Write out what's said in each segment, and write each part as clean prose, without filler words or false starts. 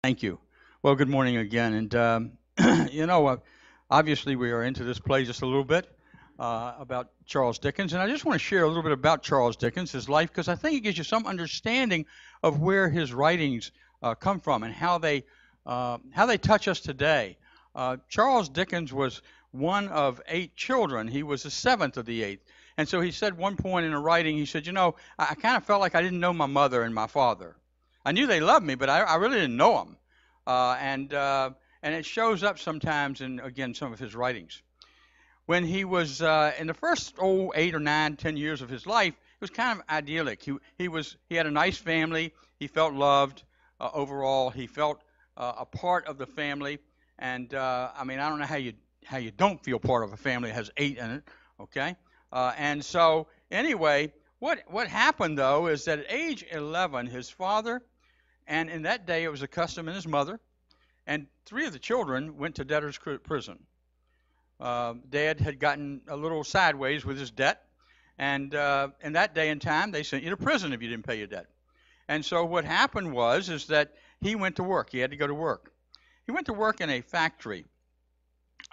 Thank you. Well, good morning again. And, you know, obviously we are into this play just a little bit about Charles Dickens. And I just want to share a little bit about Charles Dickens, his life, because I think it gives you some understanding of where his writings come from and how they touch us today. Charles Dickens was one of 8 children. He was the seventh of the 8th. And so he said one point in a writing, he said, I kind of felt like I didn't know my mother and my father. I knew they loved me, but I really didn't know them. Uh, and uh, and it shows up sometimes in again some of his writings. When he was in the first 8 or 9, 10 years of his life, it was kind of idyllic. He had a nice family. He felt loved overall. He felt a part of the family. And I mean, I don't know how you don't feel part of a family that has 8 in it. Okay. And so anyway, what happened though is that at age 11, his father, and in that day it was a custom, in his mother, and 3 of the children went to debtor's prison. Dad had gotten a little sideways with his debt, and in that day and time, they sent you to prison if you didn't pay your debt. And so what happened is that he went to work. He had to go to work. He went to work in a factory,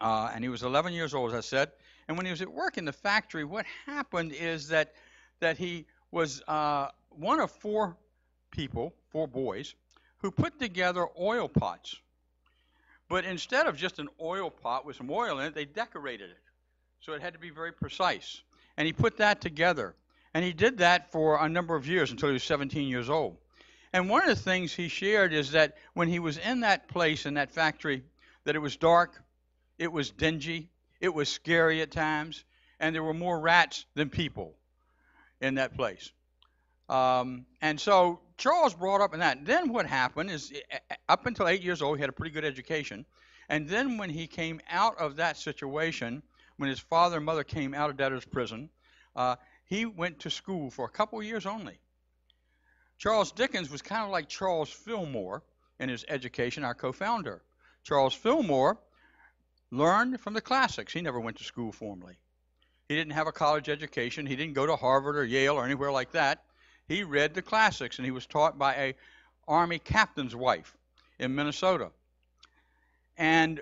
and he was 11 years old, as I said. And when he was at work in the factory, what happened is that he was one of 4 people, 4 boys, who put together oil pots. But instead of just an oil pot with some oil in it, they decorated it. So it had to be very precise. And he put that together. And he did that for a number of years until he was 17 years old. And one of the things he shared is that when he was in that place, in that factory, that it was dark, it was dingy, it was scary at times, and there were more rats than people in that place. And so Charles brought up in that. Then what happened is, up until 8 years old, he had a pretty good education. And then when he came out of that situation, when his father and mother came out of debtor's prison, he went to school for a couple of years only. Charles Dickens was kind of like Charles Fillmore in his education, our co-founder. Charles Fillmore learned from the classics. He never went to school formally. He didn't have a college education. He didn't go to Harvard or Yale or anywhere like that. He read the classics, and he was taught by a Army captain's wife in Minnesota. And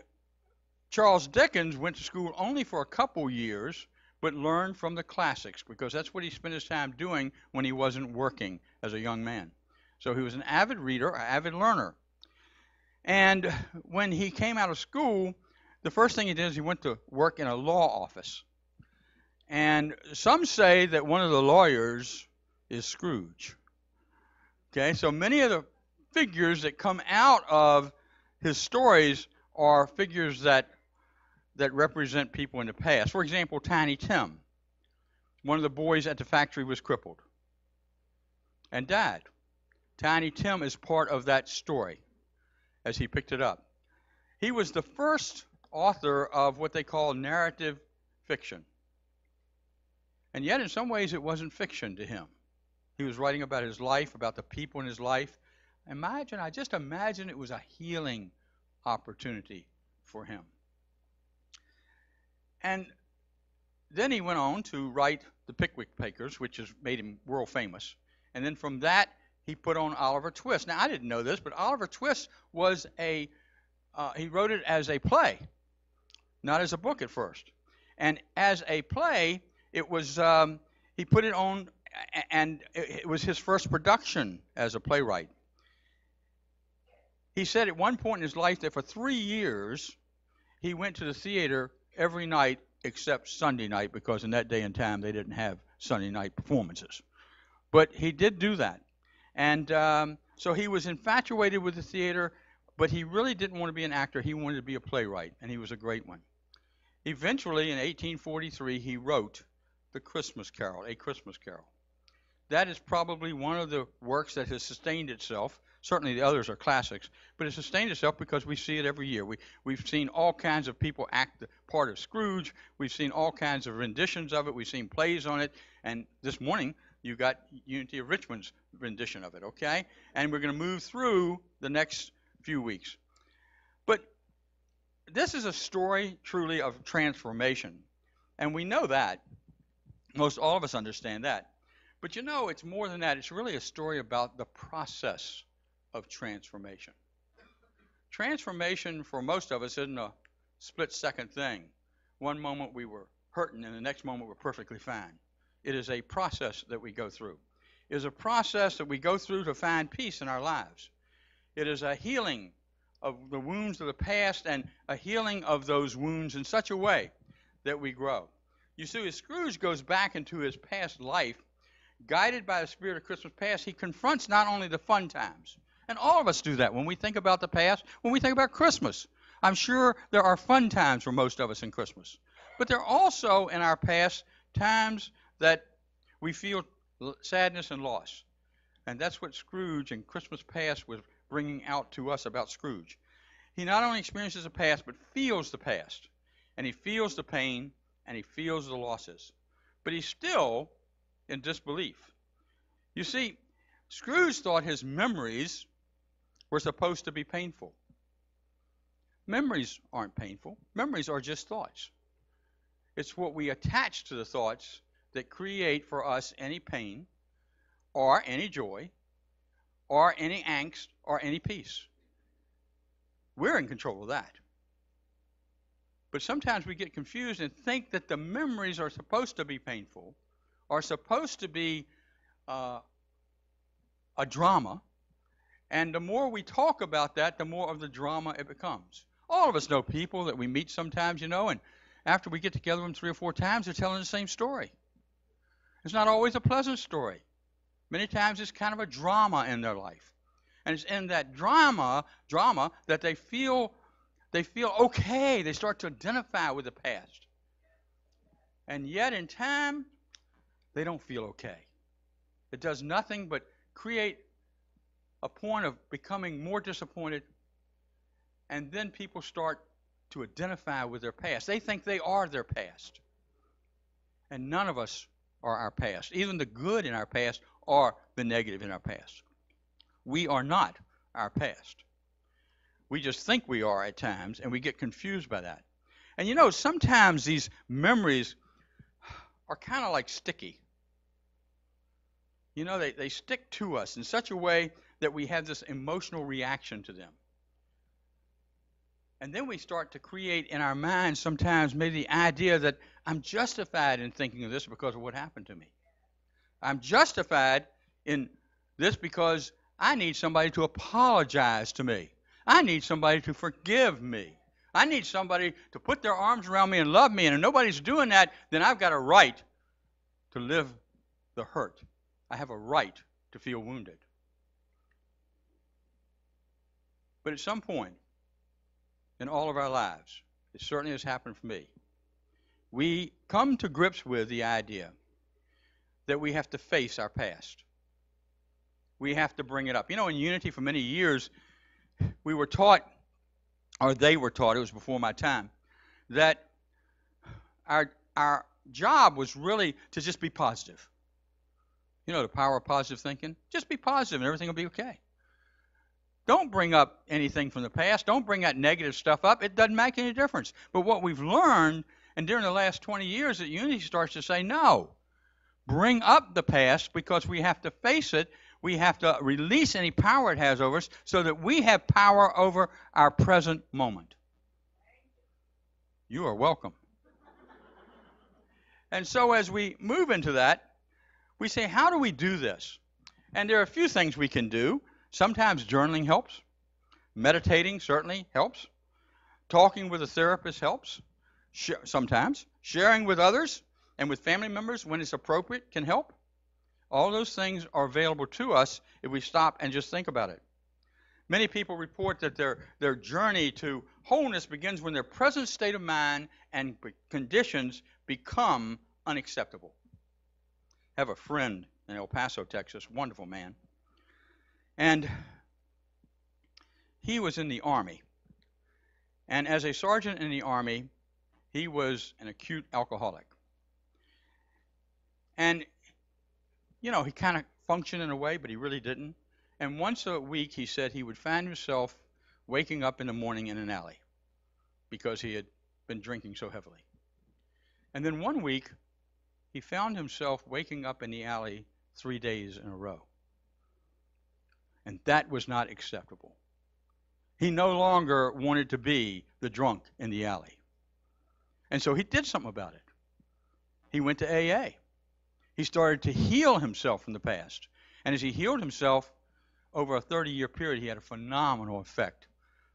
Charles Dickens went to school only for a couple years, but learned from the classics, because that's what he spent his time doing when he wasn't working as a young man. So he was an avid reader, an avid learner. And when he came out of school, the first thing he did is he went to work in a law office. And some say that one of the lawyers is Scrooge. Okay, so many of the figures that come out of his stories are figures that represent people in the past. For example, Tiny Tim. One of the boys at the factory was crippled and died. Tiny Tim is part of that story as he picked it up. He was the first author of what they call narrative fiction. And yet, in some ways, it wasn't fiction to him. He was writing about his life, about the people in his life. I just imagine it was a healing opportunity for him. And then he went on to write The Pickwick Papers, which has made him world famous. And then from that, he put on Oliver Twist. Now, I didn't know this, but Oliver Twist was he wrote it as a play, not as a book at first. And as a play, it was, he put it on, and it was his first production as a playwright. He said at one point in his life that for 3 years, he went to the theater every night except Sunday night, because in that day and time, they didn't have Sunday night performances. But he did do that. And so he was infatuated with the theater, but he really didn't want to be an actor. He wanted to be a playwright, and he was a great one. Eventually, in 1843, he wrote The Christmas Carol, A Christmas Carol. That is probably one of the works that has sustained itself. Certainly the others are classics, but it sustained itself because we see it every year. We've seen all kinds of people act the part of Scrooge. We've seen all kinds of renditions of it. We've seen plays on it. And this morning, you got Unity of Richmond's rendition of it, okay? And we're going to move through the next few weeks. But this is a story truly of transformation. And we know that. Most all of us understand that. But it's more than that. It's really a story about the process of transformation. Transformation for most of us isn't a split-second thing. One moment we were hurting, and the next moment we're perfectly fine. It is a process that we go through. It is a process that we go through to find peace in our lives. It is a healing of the wounds of the past and a healing of those wounds in such a way that we grow. You see, as Scrooge goes back into his past life, guided by the spirit of Christmas past, he confronts not only the fun times, and all of us do that when we think about the past, when we think about Christmas. I'm sure there are fun times for most of us in Christmas. But there are also in our past times that we feel sadness and loss. And that's what Scrooge in Christmas past was bringing out to us about Scrooge. He not only experiences the past, but feels the past. And he feels the pain, and he feels the losses. But he's still in disbelief. You see, Scrooge thought his memories were supposed to be painful. Memories aren't painful. Memories are just thoughts. It's what we attach to the thoughts that create for us any pain or any joy or any angst or any peace. We're in control of that. But sometimes we get confused and think that the memories are supposed to be painful, are supposed to be a drama, and the more we talk about that, the more of the drama it becomes. All of us know people that we meet sometimes, and after we get together with them 3 or 4 times, they're telling the same story. It's not always a pleasant story. Many times it's kind of a drama in their life. And it's in that drama that they feel okay. They start to identify with the past. And yet in time, they don't feel okay. It does nothing but create a point of becoming more disappointed, and then people start to identify with their past. They think they are their past. And none of us are our past. Even the good in our past or the negative in our past. We are not our past. We just think we are at times, and we get confused by that. And sometimes these memories are kind of like sticky. They stick to us in such a way that we have this emotional reaction to them. And then we start to create in our minds sometimes maybe the idea that I'm justified in thinking of this because of what happened to me. I'm justified in this because I need somebody to apologize to me. I need somebody to forgive me. I need somebody to put their arms around me and love me. And if nobody's doing that, then I've got a right to live the hurt. I have a right to feel wounded. But at some point in all of our lives, it certainly has happened for me, we come to grips with the idea that we have to face our past. We have to bring it up. In Unity for many years, we were taught, or they were taught, it was before my time, that our job was really to just be positive. The power of positive thinking. Just be positive and everything will be okay. Don't bring up anything from the past. Don't bring that negative stuff up. It doesn't make any difference. But what we've learned, and during the last 20 years, that Unity starts to say, no, bring up the past because we have to face it. We have to release any power it has over us so that we have power over our present moment. You are welcome. And so as we move into that, we say, how do we do this? And there are a few things we can do. Sometimes journaling helps. Meditating certainly helps. Talking with a therapist helps. Sometimes. Sharing with others and with family members when it's appropriate can help. All those things are available to us if we stop and just think about it. Many people report that their journey to wholeness begins when their present state of mind and conditions become unacceptable. I have a friend in El Paso, Texas, wonderful man. And he was in the Army. And as a sergeant in the Army, he was an acute alcoholic. And, he kind of functioned in a way, but he really didn't. And once a week, he said he would find himself waking up in the morning in an alley because he had been drinking so heavily. And then one week, he found himself waking up in the alley 3 days in a row. And that was not acceptable. He no longer wanted to be the drunk in the alley. And so he did something about it. He went to AA. He started to heal himself from the past. And as he healed himself, over a 30-year period, he had a phenomenal effect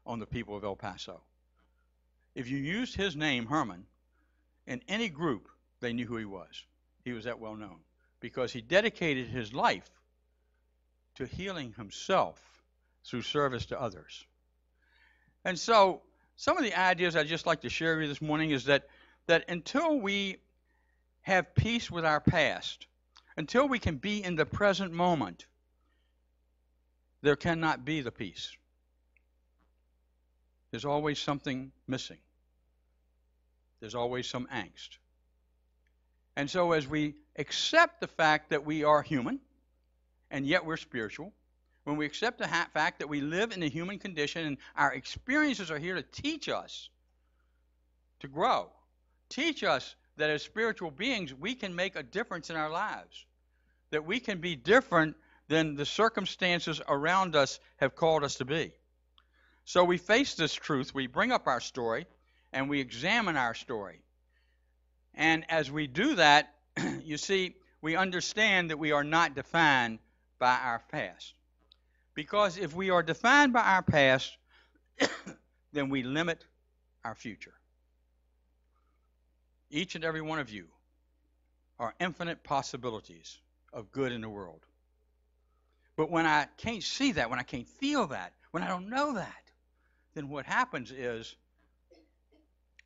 on the people of El Paso. If you used his name, Herman, in any group, they knew who he was. He was that well known because he dedicated his life to healing himself through service to others. And so some of the ideas I'd just like to share with you this morning is that until we have peace with our past, until we can be in the present moment, there cannot be the peace. There's always something missing. There's always some angst. And so as we accept the fact that we are human, and yet we're spiritual, when we accept the fact that we live in a human condition and our experiences are here to teach us to grow, teach us that as spiritual beings we can make a difference in our lives, that we can be different than the circumstances around us have called us to be. So we face this truth, we bring up our story, and we examine our story. And as we do that, you see, we understand that we are not defined by our past. Because if we are defined by our past, then we limit our future. Each and every one of you are infinite possibilities of good in the world. But when I can't see that, when I can't feel that, when I don't know that, then what happens is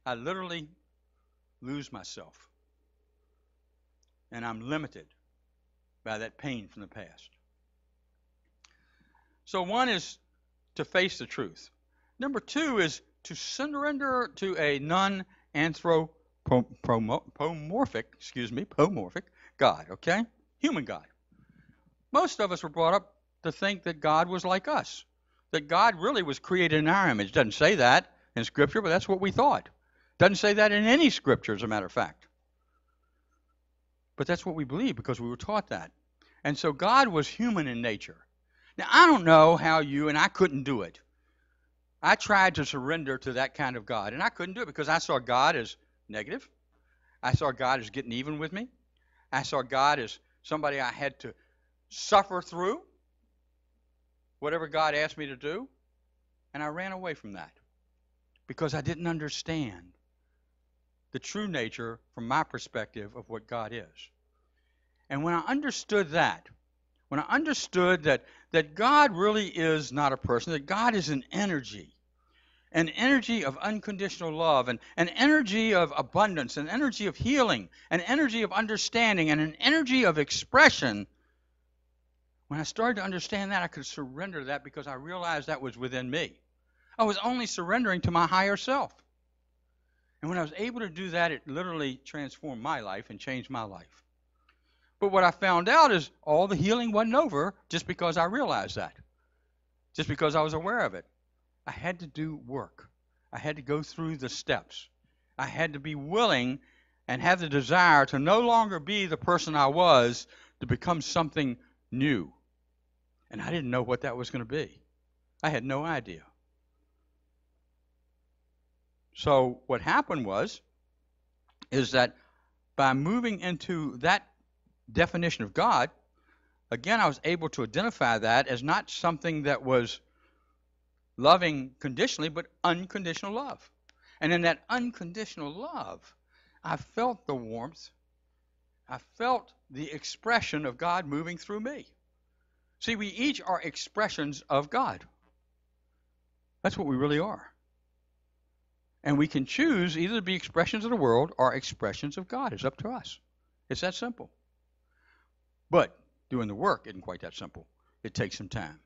I literally lose myself. And I'm limited by that pain from the past. So one is to face the truth. Number two is to surrender to a non-anthropomorphic God, okay? Human God. Most of us were brought up to think that God was like us, that God really was created in our image. It doesn't say that in Scripture, but that's what we thought. It doesn't say that in any Scripture, as a matter of fact. But that's what we believe because we were taught that. And so God was human in nature. Now, I don't know how you, and I couldn't do it. I tried to surrender to that kind of God, and I couldn't do it because I saw God as negative. I saw God as getting even with me. I saw God as somebody I had to suffer through whatever God asked me to do, and I ran away from that because I didn't understand the true nature from my perspective of what God is. And when I understood that, when I understood that God really is not a person, that God is an energy of unconditional love, and an energy of abundance, an energy of healing, an energy of understanding, and an energy of expression, when I started to understand that, I could surrender to that because I realized that was within me. I was only surrendering to my higher self. And when I was able to do that, it literally transformed my life and changed my life. But what I found out is all the healing wasn't over just because I realized that, just because I was aware of it. I had to do work. I had to go through the steps. I had to be willing and have the desire to no longer be the person I was, to become something new. And I didn't know what that was going to be. I had no idea. So what happened is that by moving into that definition of God, again, I was able to identify that as not something that was loving conditionally, but unconditional love. And in that unconditional love, I felt the warmth. I felt the expression of God moving through me. See, we each are expressions of God. That's what we really are. And we can choose either to be expressions of the world or expressions of God. It's up to us. It's that simple. But doing the work isn't quite that simple. It takes some time.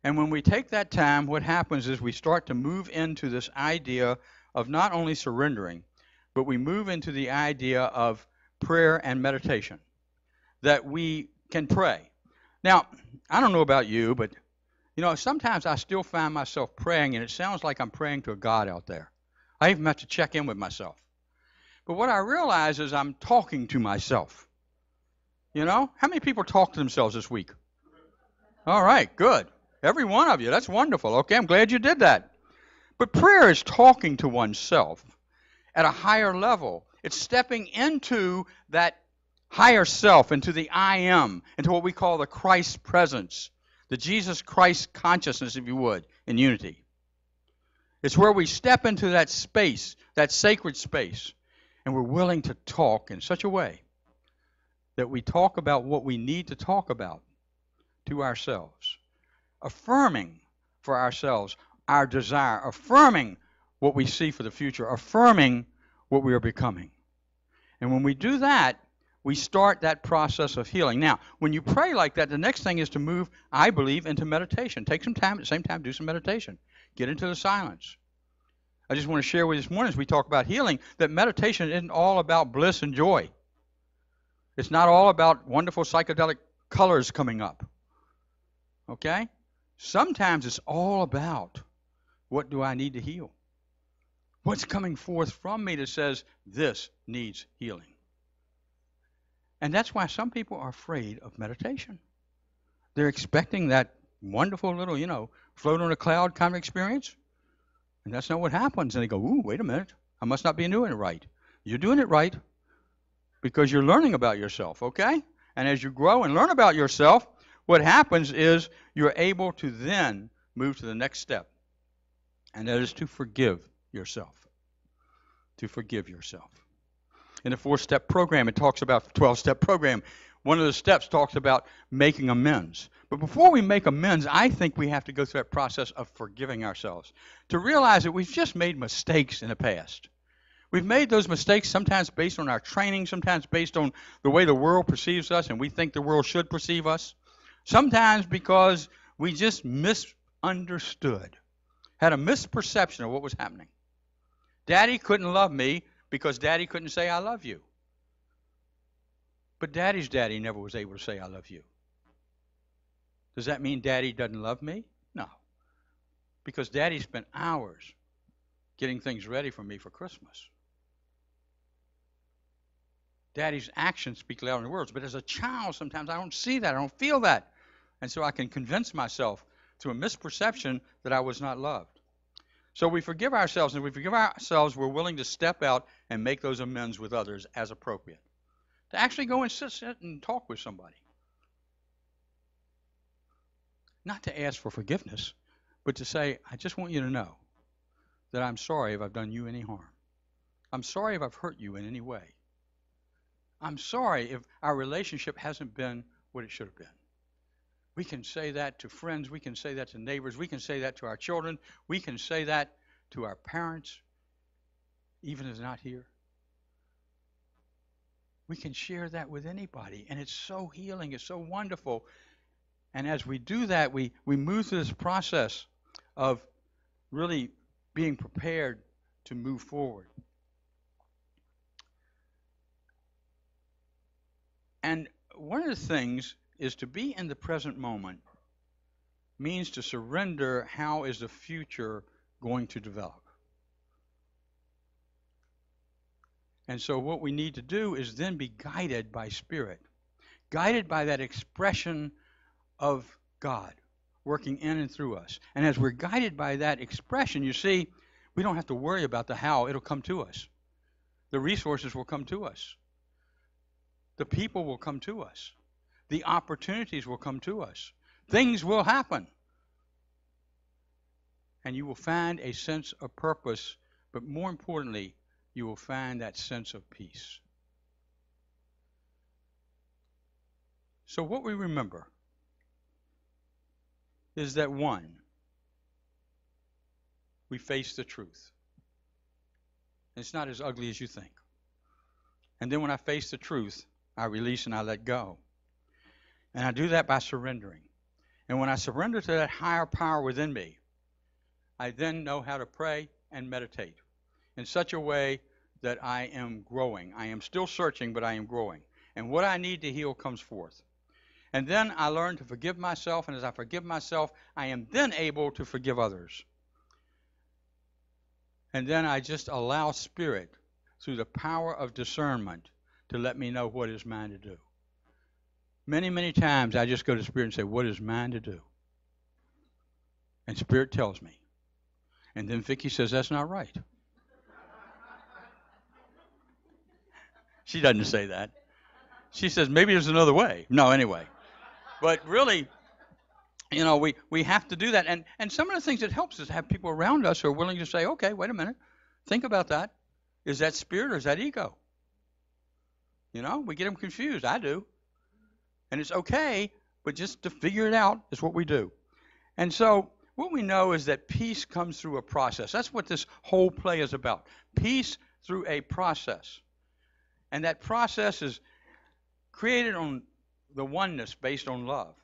And when we take that time, what happens is we start to move into this idea of not only surrendering, but we move into the idea of prayer and meditation, that we can pray. Now, I don't know about you, but sometimes I still find myself praying, and it sounds like I'm praying to a God out there. I even have to check in with myself. But what I realize is I'm talking to myself. How many people talk to themselves this week? All right, good. Every one of you. That's wonderful. Okay, I'm glad you did that. But prayer is talking to oneself at a higher level. It's stepping into that higher self, into the I am, into what we call the Christ presence, the Jesus Christ consciousness, if you would, in unity. It's where we step into that space, that sacred space, and we're willing to talk in such a way that we talk about what we need to talk about to ourselves, affirming for ourselves our desire, affirming what we see for the future, affirming what we are becoming. And when we do that, we start that process of healing. Now, when you pray like that, the next thing is to move, I believe, into meditation. Take some time, at the same time, do some meditation. Get into the silence. I just want to share with you this morning as we talk about healing that meditation isn't all about bliss and joy. It's not all about wonderful psychedelic colors coming up. Okay? Sometimes it's all about what do I need to heal? What's coming forth from me that says this needs healing? And that's why some people are afraid of meditation. They're expecting that wonderful little, float on a cloud kind of experience. And that's not what happens. And they go, ooh, wait a minute. I must not be doing it right. You're doing it right because you're learning about yourself, okay? And as you grow and learn about yourself, what happens is you're able to then move to the next step. And that is to forgive yourself. To forgive yourself. In the 4-step program, it talks about the 12-step program. One of the steps talks about making amends. But before we make amends, I think we have to go through that process of forgiving ourselves. To realize that we've just made mistakes in the past. We've made those mistakes sometimes based on our training, sometimes based on the way the world perceives us and we think the world should perceive us. Sometimes because we just misunderstood, had a misperception of what was happening. Daddy couldn't love me because Daddy couldn't say, I love you. But Daddy's daddy never was able to say, I love you. Does that mean Daddy doesn't love me? No. Because Daddy spent hours getting things ready for me for Christmas. Daddy's actions speak louder than words. But as a child, sometimes I don't see that. I don't feel that. And so I can convince myself through a misperception that I was not loved. So we forgive ourselves, and if we forgive ourselves, we're willing to step out and make those amends with others as appropriate. To actually go and sit and talk with somebody. Not to ask for forgiveness, but to say, I just want you to know that I'm sorry if I've done you any harm. I'm sorry if I've hurt you in any way. I'm sorry if our relationship hasn't been what it should have been. We can say that to friends. We can say that to neighbors. We can say that to our children. We can say that to our parents, even if they're not here. We can share that with anybody, and it's so healing. It's so wonderful. And as we do that, we move through this process of really being prepared to move forward. And one of the things is to be in the present moment means to surrender how is the future going to develop. And so what we need to do is then be guided by Spirit, guided by that expression of God working in and through us. And as we're guided by that expression, you see, we don't have to worry about the how. It'll come to us. The resources will come to us. The people will come to us. The opportunities will come to us. Things will happen. And you will find a sense of purpose, but more importantly, you will find that sense of peace. So what we remember is that, one, we face the truth. It's not as ugly as you think. And then when I face the truth, I release and I let go. And I do that by surrendering. And when I surrender to that higher power within me, I then know how to pray and meditate in such a way that I am growing. I am still searching, but I am growing. And what I need to heal comes forth. And then I learn to forgive myself, and as I forgive myself, I am then able to forgive others. And then I just allow Spirit, through the power of discernment, to let me know what is mine to do. Many, many times I just go to Spirit and say, what is mine to do? And Spirit tells me. And then Vicki says, that's not right. She doesn't say that. She says, maybe there's another way. No, anyway. But really, we have to do that. And some of the things that helps is have people around us who are willing to say, okay, wait a minute. Think about that. Is that spirit or is that ego? We get them confused. I do. And it's okay, but just to figure it out is what we do. And so what we know is that peace comes through a process. That's what this whole play is about. Peace through a process. And that process is created on the oneness based on love.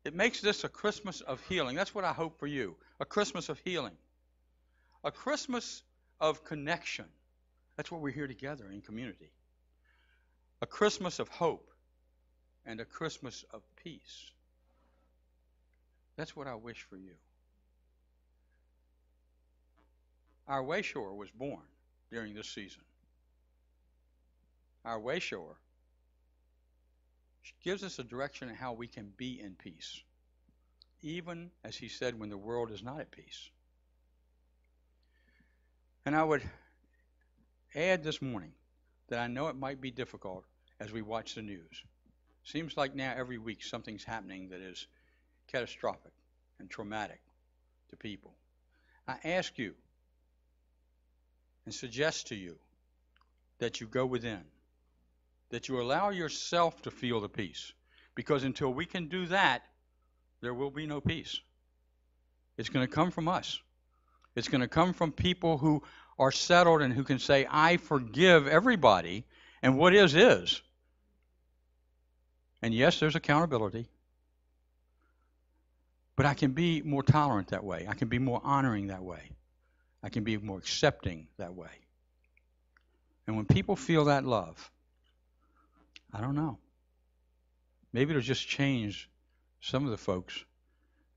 It makes this a Christmas of healing. That's what I hope for you. A Christmas of healing. A Christmas of connection. That's what we're here together in community. A Christmas of hope and a Christmas of peace. That's what I wish for you. Our Wayshower was born during this season. Our Wayshower gives us a direction in how we can be in peace, even, as he said, when the world is not at peace. And I would add this morning that I know it might be difficult as we watch the news. Seems like now every week something's happening that is catastrophic and traumatic to people. I ask you and suggest to you that you go within, that you allow yourself to feel the peace. Because until we can do that, there will be no peace. It's going to come from us. It's going to come from people who are settled and who can say, I forgive everybody, and what is. And yes, there's accountability. But I can be more tolerant that way. I can be more honoring that way. I can be more accepting that way. And when people feel that love, I don't know. Maybe it'll just change some of the folks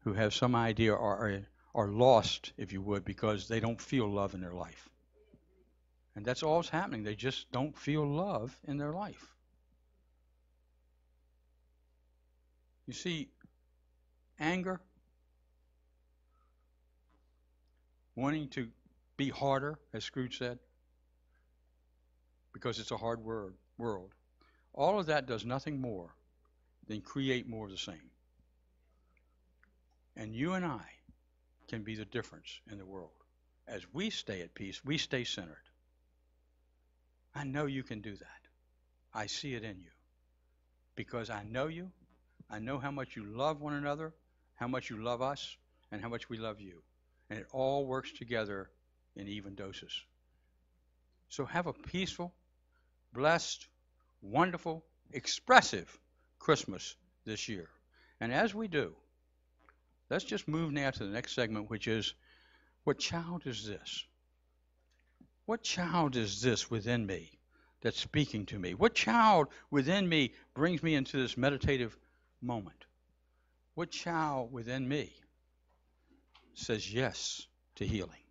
who have some idea or are lost, if you would, because they don't feel love in their life. And that's all that's happening. They just don't feel love in their life. You see, anger, wanting to be harder, as Scrooge said, because it's a hard world. All of that does nothing more than create more of the same. And you and I can be the difference in the world. As we stay at peace, we stay centered. I know you can do that. I see it in you. Because I know you. I know how much you love one another, how much you love us, and how much we love you. And it all works together in even doses. So have a peaceful, blessed, wonderful, expressive Christmas this year. And as we do, let's just move now to the next segment, which is, what child is this? What child is this within me that's speaking to me? What child within me brings me into this meditative moment? What child within me says yes to healing?